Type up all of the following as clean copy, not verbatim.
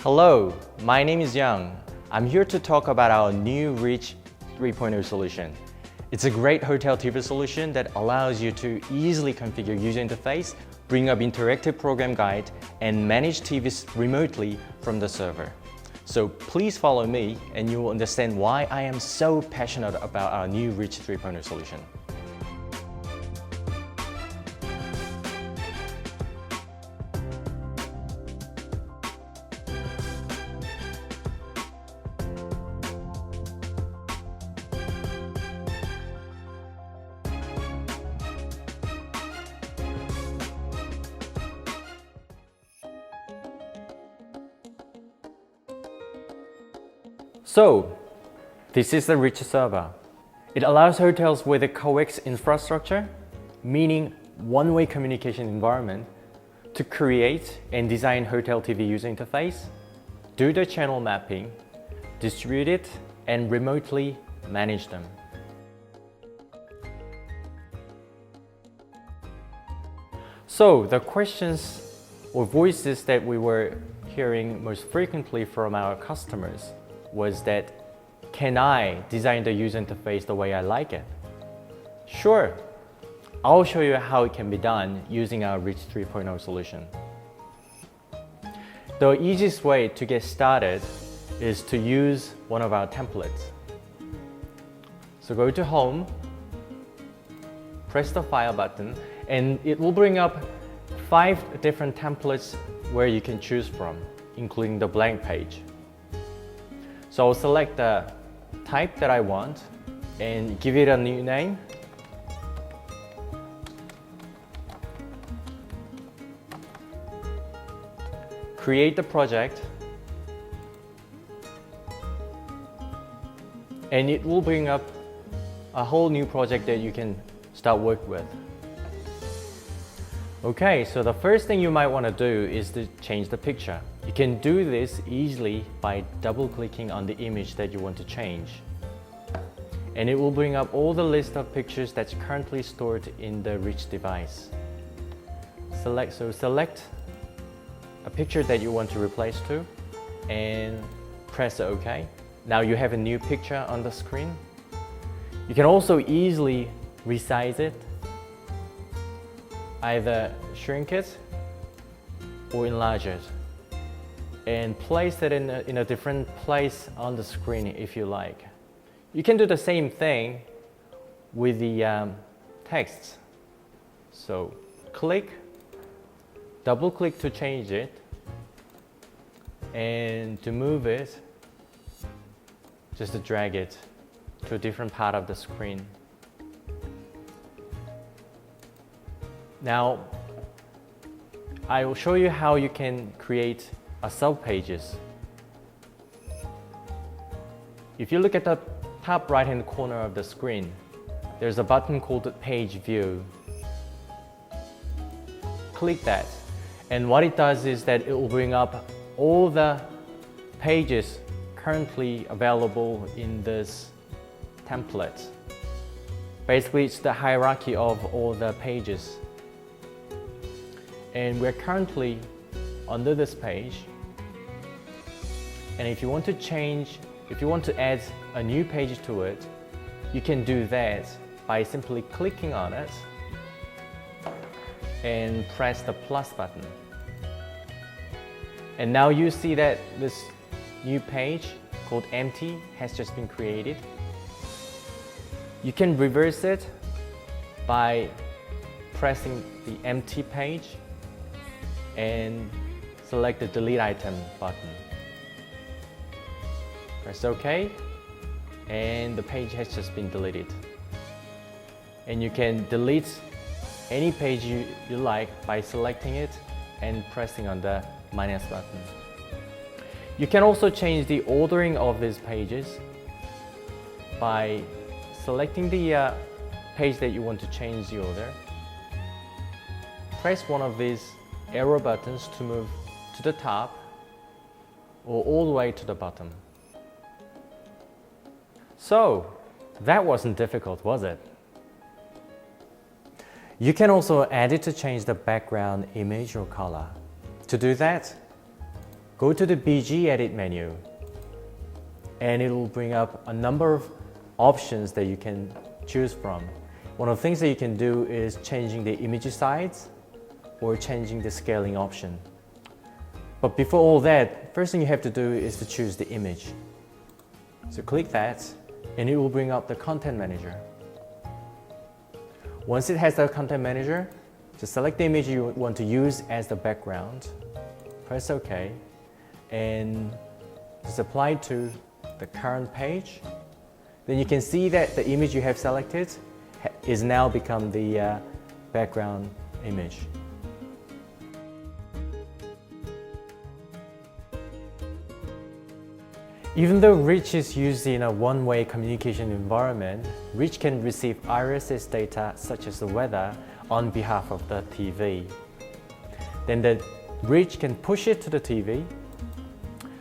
Hello, my name is Young. I'm here to talk about our new Reach 3.0 solution. It's a great hotel TV solution that allows you to easily configure user interface, bring up interactive program guide, and manage TVs remotely from the server. So please follow me and you will understand why I am so passionate about our new Reach 3.0 solution. So, this is the Reach server. It allows hotels with a coax infrastructure, meaning one-way communication environment, to create and design hotel TV user interface, do the channel mapping, distribute it, and remotely manage them. So, the questions or voices that we were hearing most frequently from our customers was that, can I design the user interface the way I like it? Sure, I'll show you how it can be done using our Reach 3.0 solution. The easiest way to get started is to use one of our templates. So go to Home, press the File button, and it will bring up 5 different templates where you can choose from, including the blank page. So I'll select the type that I want and give it a new name. Create the project. And it will bring up a whole new project that you can start work with. Okay, so the first thing you might want to do is to change the picture. You can do this easily by double-clicking on the image that you want to change. And it will bring up all the list of pictures that's currently stored in the Reach device. Select a picture that you want to replace to and press OK. Now you have a new picture on the screen. You can also easily resize it, either shrink it or enlarge it, and place it in a different place on the screen if you like. You can do the same thing with the text. So double click to change it, and to move it, just to drag it to a different part of the screen. Now, I will show you how you can create a sub-pages. If you look at the top right-hand corner of the screen, there's a button called Page View. Click that, and what it does is that it will bring up all the pages currently available in this template. Basically, it's the hierarchy of all the pages. And we're currently under this page. And if you want to add a new page to it, you can do that by simply clicking on it and press the plus button. And now you see that this new page called Empty has just been created. You can reverse it by pressing the Empty page and select the Delete Item button. Press OK, and the page has just been deleted. And you can delete any page you like by selecting it and pressing on the minus button. You can also change the ordering of these pages by selecting the page that you want to change the order. Press one of these arrow buttons to move to the top or all the way to the bottom. So, that wasn't difficult, was it? You can also add it to change the background image or color. To do that, go to the BG Edit menu, and it will bring up a number of options that you can choose from. One of the things that you can do is changing the image size or changing the scaling option. But before all that, first thing you have to do is to choose the image. So click that, and it will bring up the Content Manager. Once it has the Content Manager, just select the image you want to use as the background, press OK, and just apply it to the current page. Then you can see that the image you have selected is now become the background image. Even though Reach is used in a one-way communication environment, Reach can receive RSS data such as the weather on behalf of the TV. Then the Reach can push it to the TV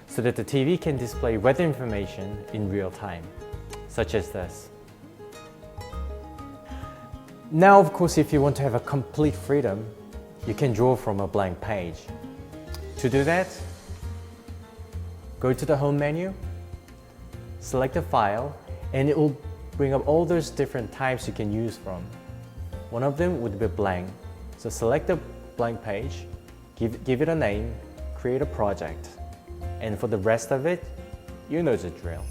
so that the TV can display weather information in real time, such as this. Now, of course, if you want to have a complete freedom, you can draw from a blank page. To do that, go to the Home menu, select a file, and it will bring up all those different types you can use from. One of them would be blank. So select a blank page, give it a name, create a project, and for the rest of it, you know the drill.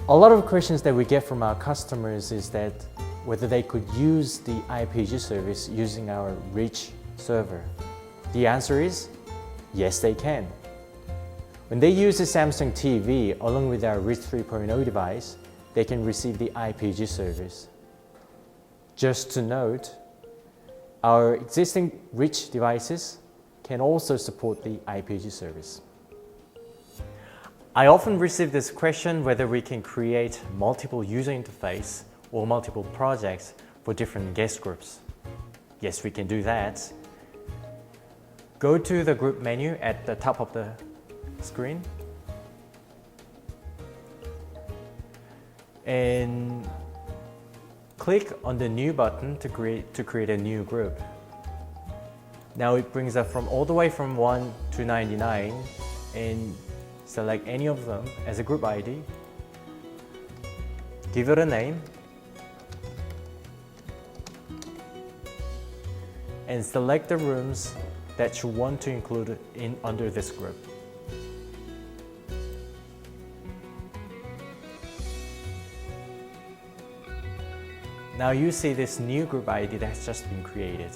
A lot of questions that we get from our customers is that whether they could use the IPG service using our Reach server. The answer is yes, they can. When they use the Samsung TV along with our Reach 3.0 device, they can receive the IPG service. Just to note, our existing Reach devices can also support the IPG service. I often receive this question whether we can create multiple user interface or multiple projects for different guest groups. Yes, we can do that. Go to the group menu at the top of the screen and click on the new button to create a new group. Now it brings up from all the way from 1 to 99 and select any of them as a group ID. Give it a name and select the rooms that you want to include under this group. Now you see this new group ID that's just been created.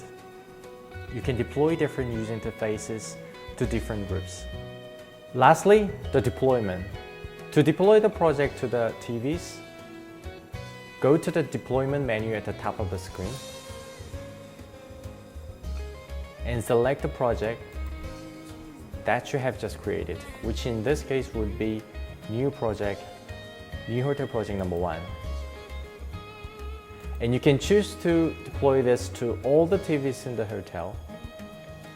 You can deploy different user interfaces to different groups. Lastly, the deployment. To deploy the project to the TVs, go to the deployment menu at the top of the screen and select the project that you have just created, which in this case would be new hotel project number 1. And you can choose to deploy this to all the TVs in the hotel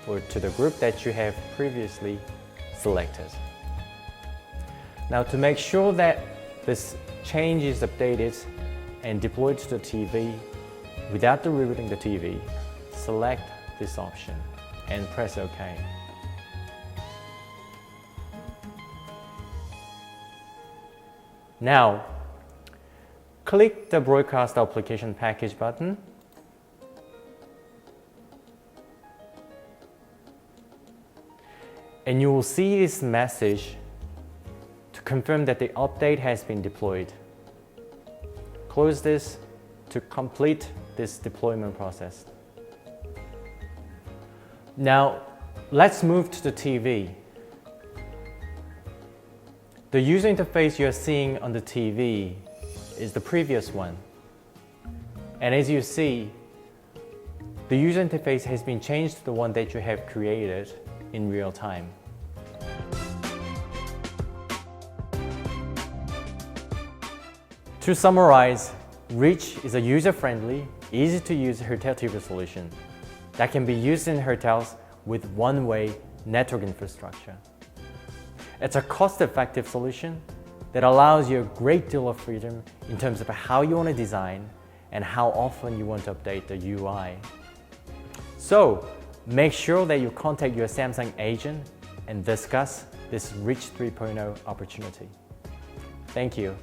or to the group that you have previously selected. Now, to make sure that this change is updated and deployed to the TV without rebooting the TV, select this option and press OK. Now, click the Broadcast Application Package button and you will see this message to confirm that the update has been deployed. Close this to complete this deployment process. Now, let's move to the TV. The user interface you're seeing on the TV is the previous one. And as you see, the user interface has been changed to the one that you have created in real time. To summarize, Reach is a user-friendly, easy-to-use hotel TV solution that can be used in hotels with one-way network infrastructure. It's a cost-effective solution that allows you a great deal of freedom in terms of how you want to design and how often you want to update the UI. So, make sure that you contact your Samsung agent and discuss this Rich 3.0 opportunity. Thank you.